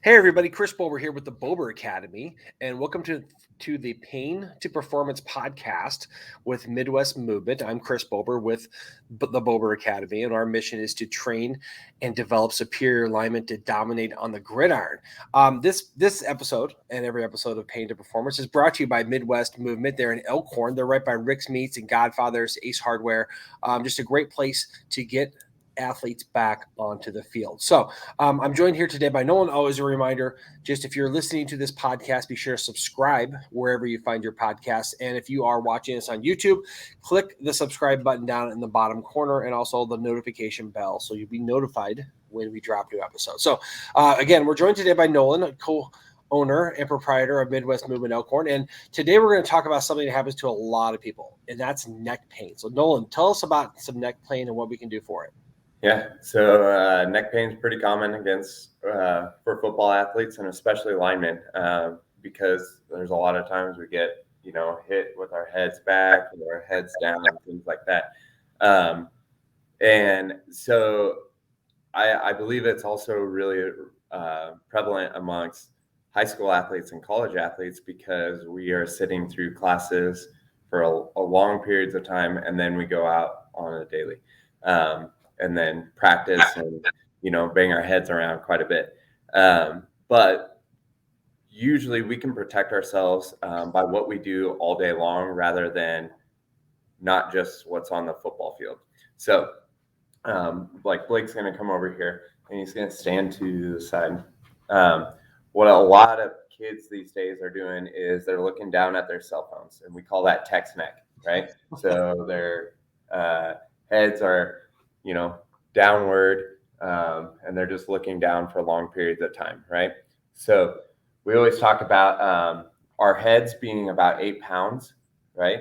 Hey everybody, Chris Bober here with the Bober Academy, and welcome to the Pain to Performance podcast with Midwest Movement. I'm Chris Bober with the Bober Academy, and our mission is to train and develop superior alignment to dominate on the gridiron. This episode and every episode of Pain to Performance is brought to you by Midwest Movement. They're in Elkhorn. They're right by Rick's Meats and Godfather's Ace Hardware. Just a great place to get athletes back onto the field. So I'm joined here today by Nolan. Always a reminder, just if you're listening to this podcast, be sure to subscribe wherever you find your podcasts. And if you are watching us on YouTube, click the subscribe button down in the bottom corner and also the notification bell so you'll be notified when we drop new episodes. So again, we're joined today by Nolan, a co-owner and proprietor of Midwest Movement Elkhorn. And today we're going to talk about something that happens to a lot of people, and that's neck pain. So Nolan, tell us about some neck pain and what we can do for it. Yeah, so neck pain is pretty common for football athletes and especially linemen because there's a lot of times we get, hit with our heads back or our heads down and things like that. And so I believe it's also really prevalent amongst high school athletes and college athletes because we are sitting through classes for a long periods of time, and then we go out on a daily. And then practice and, bang our heads around quite a bit. But usually we can protect ourselves by what we do all day long rather than not just what's on the football field. So like Blake's going to come over here and he's going to stand to the side. What a lot of kids these days are doing is they're looking down at their cell phones, and we call that text neck, right? So their heads are downward, and they're just looking down for long periods of time, right? So we always talk about our heads being about 8 pounds, right?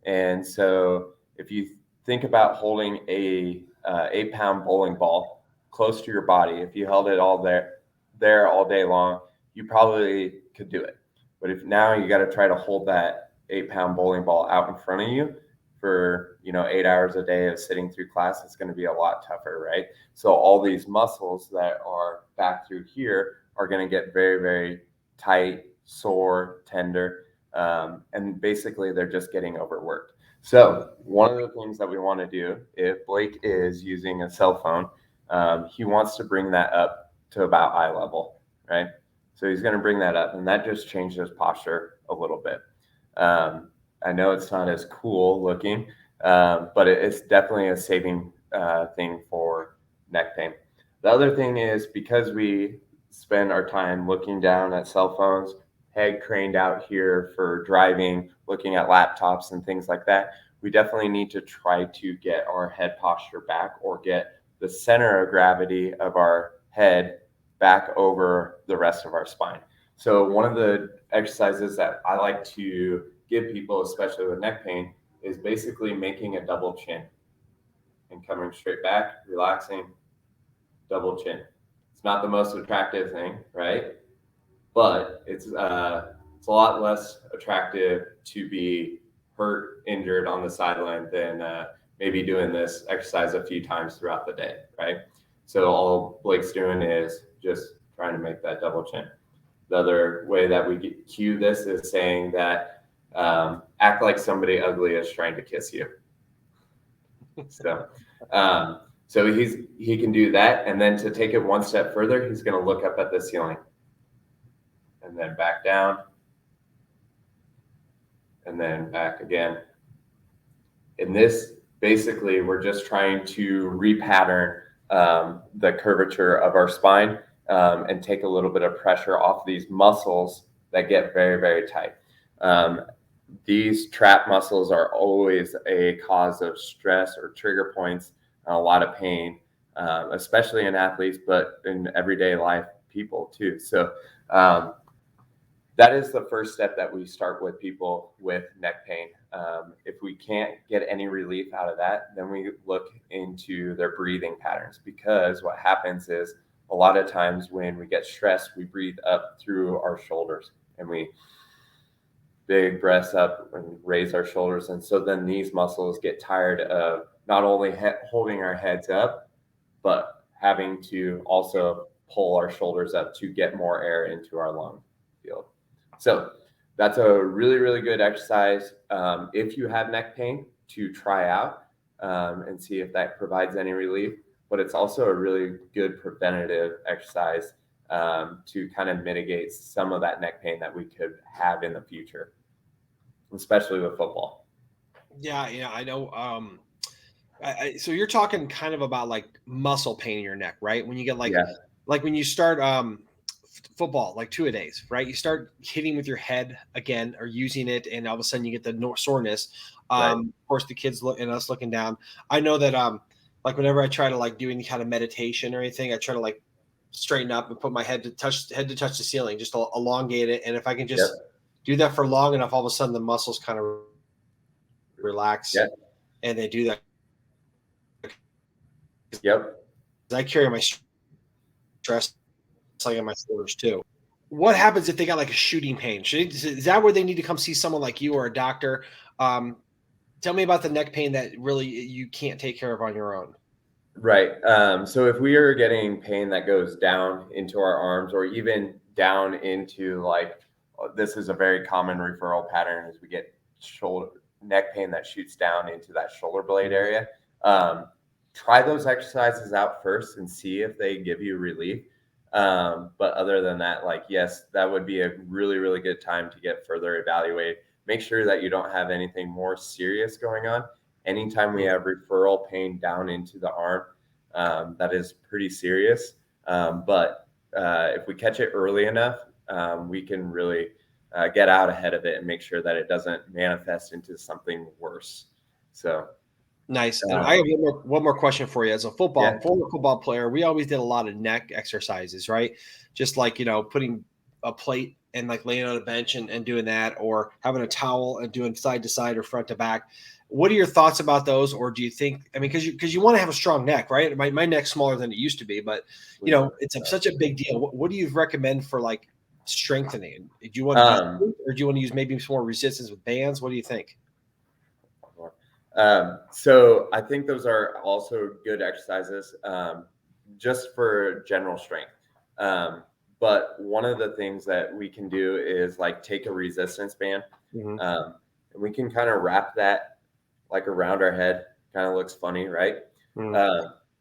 And so if you think about holding a 8-pound bowling ball close to your body, if you held it all there all day long, you probably could do it. But if now you got to try to hold that 8-pound bowling ball out in front of you for 8 hours a day of sitting through class, it's going to be a lot tougher, right? So all these muscles that are back through here are going to get very, very tight, sore, tender, and basically they're just getting overworked. So one of the things that we want to do, if Blake is using a cell phone, he wants to bring that up to about eye level, right? So he's going to bring that up, and that just changes posture a little bit. I know it's not as cool looking, but it's definitely a saving thing for neck pain. The other thing is because we spend our time looking down at cell phones, head craned out here for driving, looking at laptops and things like that, we definitely need to try to get our head posture back or get the center of gravity of our head back over the rest of our spine. So one of the exercises that I like to give people, especially with neck pain, is basically making a double chin and coming straight back, relaxing, double chin. It's not the most attractive thing, right? But it's a lot less attractive to be hurt, injured on the sideline than maybe doing this exercise a few times throughout the day, right? So all Blake's doing is just trying to make that double chin. The other way that we cue this is saying that act like somebody ugly is trying to kiss you. So he can do that, and then to take it one step further, he's going to look up at the ceiling, and then back down, and then back again. In this, basically, we're just trying to repattern the curvature of our spine and take a little bit of pressure off these muscles that get very, very tight. These trap muscles are always a cause of stress or trigger points, a lot of pain, especially in athletes, but in everyday life people too. So that is the first step that we start with people with neck pain. If we can't get any relief out of that, then we look into their breathing patterns, because what happens is a lot of times when we get stressed, we breathe up through our shoulders and we big breaths up and raise our shoulders. And so then these muscles get tired of not only holding our heads up, but having to also pull our shoulders up to get more air into our lung field. So that's a really, really good exercise. If you have neck pain, to try out and see if that provides any relief. But it's also a really good preventative exercise to kind of mitigate some of that neck pain that we could have in the future, especially with football. Yeah, I know. So you're talking kind of about like muscle pain in your neck, right? When you get like when you start football, like two-a-days, right? You start hitting with your head again or using it, and all of a sudden you get the soreness. Of course, the kids and us looking down. I know that like whenever I try to like do any kind of meditation or anything, I try to like straighten up and put my head to touch the ceiling, just elongate it. And if I can just do that for long enough, all of a sudden the muscles kind of relax and they do that. I carry my stress like on my shoulders too. What happens if they got like a shooting pain? Is that where they need to come see someone like you or a doctor? Tell me about the neck pain that really you can't take care of on your own. Right. So if we are getting pain that goes down into our arms or even down into like, this is a very common referral pattern, is we get neck pain that shoots down into that shoulder blade area. Try those exercises out first and see if they give you relief. But other than that, like, yes, that would be a really, really good time to get further evaluated. Make sure that you don't have anything more serious going on. Anytime we have referral pain down into the arm, that is pretty serious. But if we catch it early enough, we can really get out ahead of it and make sure that it doesn't manifest into something worse. So nice. And I have one more question for you. As a former football player, we always did a lot of neck exercises, right? Just like, putting a plate and like laying on a bench and doing that, or having a towel and doing side to side or front to back. What are your thoughts about those? Or do you think, because you want to have a strong neck, right? My neck's smaller than it used to be, but it's such a big deal. What do you recommend for like strengthening? Do you want to use, or do you want to use maybe some more resistance with bands? What do you think? So I think those are also good exercises, just for general strength. But one of the things that we can do is like take a resistance band, and we can kind of wrap that like around our head. Kind of looks funny, right?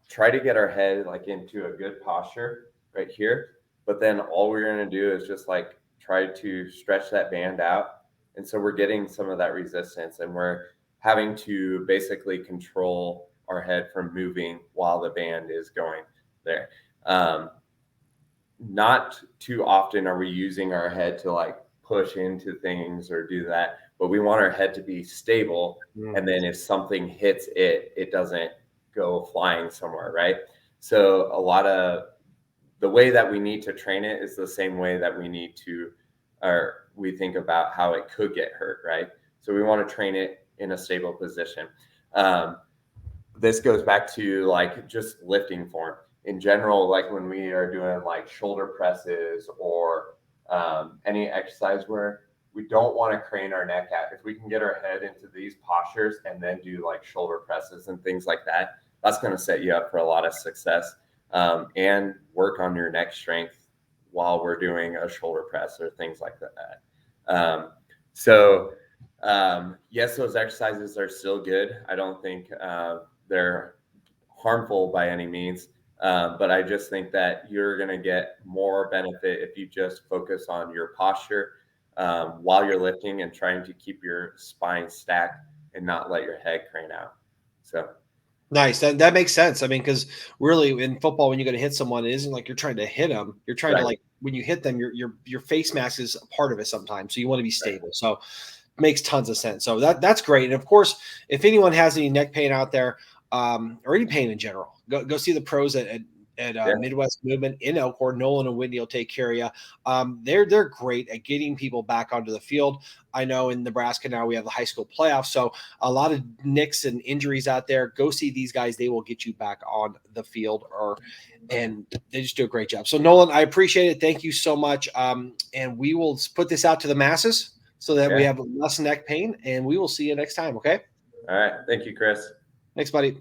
Try to get our head like into a good posture right here. But then all we're going to do is just like try to stretch that band out. And so we're getting some of that resistance, and we're having to basically control our head from moving while the band is going there. Not too often are we using our head to like push into things or do that, but we want our head to be stable. And then if something hits it, it doesn't go flying somewhere, right? So a lot of the way that we need to train it is the same way that we think about how it could get hurt, right? So we want to train it in a stable position. This goes back to like just lifting form in general, like when we are doing like shoulder presses or any exercise where we don't want to crane our neck out. If we can get our head into these postures and then do like shoulder presses and things like that, that's going to set you up for a lot of success, and work on your neck strength while we're doing a shoulder press or things like that. Yes, those exercises are still good. I don't think they're harmful by any means, but I just think that you're going to get more benefit if you just focus on your posture while you're lifting and trying to keep your spine stacked and not let your head crane out. So nice. That makes sense. Because really in football, when you're going to hit someone, it isn't like you're trying to hit them. You're trying to like, when you hit them, your face mask is a part of it sometimes. So you want to be stable. So makes tons of sense. So that's great. And of course, if anyone has any neck pain out there, or any pain in general, go see the pros at Midwest Movement in Elkhorn. Nolan and Whitney will take care of you. They're great at getting people back onto the field. I know in Nebraska now we have the high school playoffs, so a lot of nicks and injuries out there. Go see these guys; they will get you back on the field, and they just do a great job. So Nolan, I appreciate it. Thank you so much. And we will put this out to the masses so that we have less neck pain, and we will see you next time. Okay. All right. Thank you, Chris. Thanks, buddy.